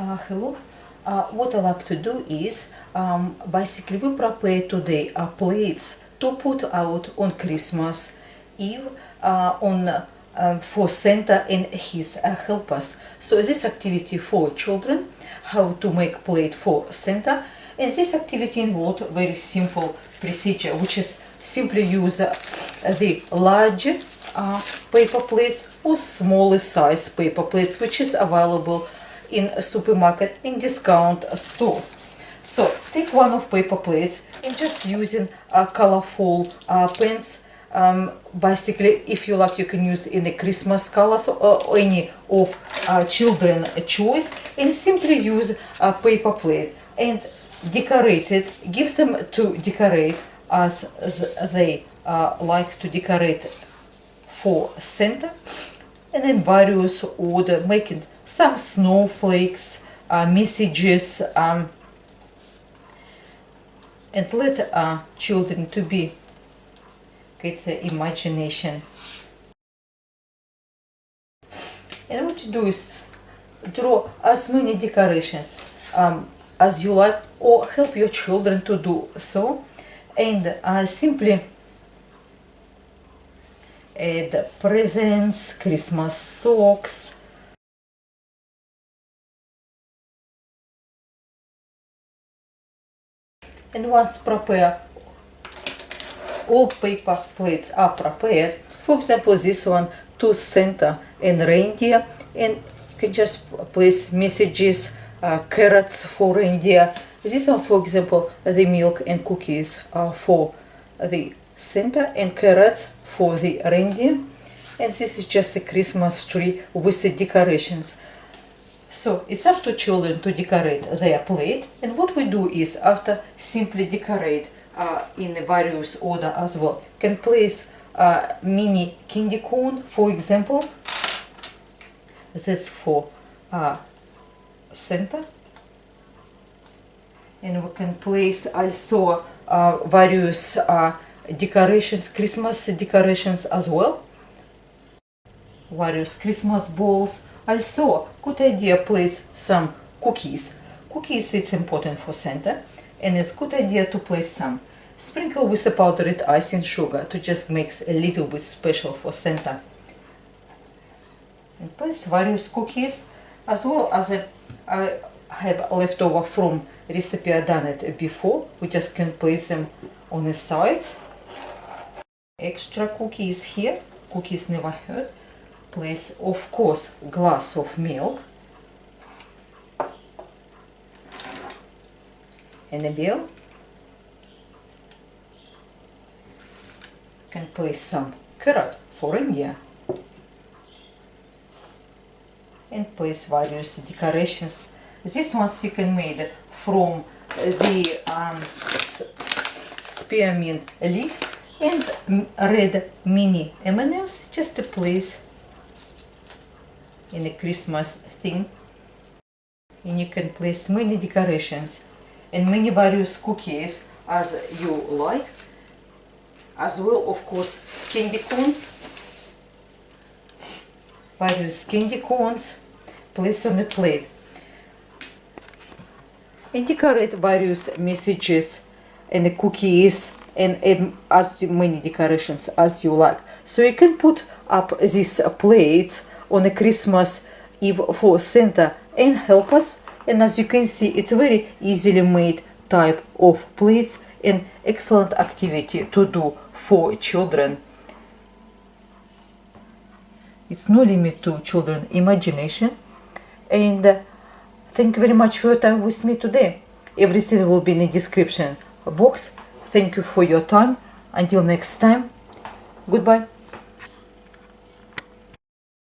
Hello. What I like to do is basically we prepare today plates to put out on Christmas Eve for Santa and his helpers. So this activity for children, how to make plate for Santa, and this activity involved very simple procedure, which is simply use the large paper plates or smaller size paper plates, which is available in a supermarket in discount stores. So take one of paper plates and just using colorful pens. Basically, if you like, you can use any Christmas colors or any of children choice, and simply use a paper plate and decorate it. Give them to decorate as they like to decorate for Santa, and in various order, making some snowflakes, messages, and let children to be get the imagination. And what you do is draw as many decorations as you like, or help your children to do so, and simply add presents, Christmas socks, and once prepare, all paper plates are prepared. For example, this one to Santa and reindeer, and you can just place messages, carrots for reindeer. This one, for example, the milk and cookies for the Santa and carrots for the reindeer. And this is just a Christmas tree with the decorations. So it's up to children to decorate their plate, and what we do is, after simply decorate in a various order as well, can place mini candy corn, for example. That's for Santa, and we can place also various decorations, Christmas decorations as well, various Christmas balls. Also, good idea, place some cookies. Cookies, it's important for Santa, and it's good idea to place some. Sprinkle with a powdered icing sugar to just makes a little bit special for Santa. And place various cookies, as well as I have leftover from recipe I done it before. We just can place them on the sides. Extra cookies here. Cookies never hurt. Place, of course, glass of milk and a bill. Can place some carrot for India, and place various decorations. These ones you can make from the spearmint leaves and red mini M&Ms, just to place in a Christmas theme. And you can place many decorations and many various cookies as you like, as well, of course, candy corns, various candy corns, place on the plate, and decorate various messages and the cookies, and add as many decorations as you like. So you can put up these plates on a Christmas Eve for Santa and helpers, and as you can see, it's a very easily made type of plates and excellent activity to do for children. It's no limit to children imagination. And thank you very much for your time with me today. Everything will be in the description box. Thank you for your time. Until next time, goodbye.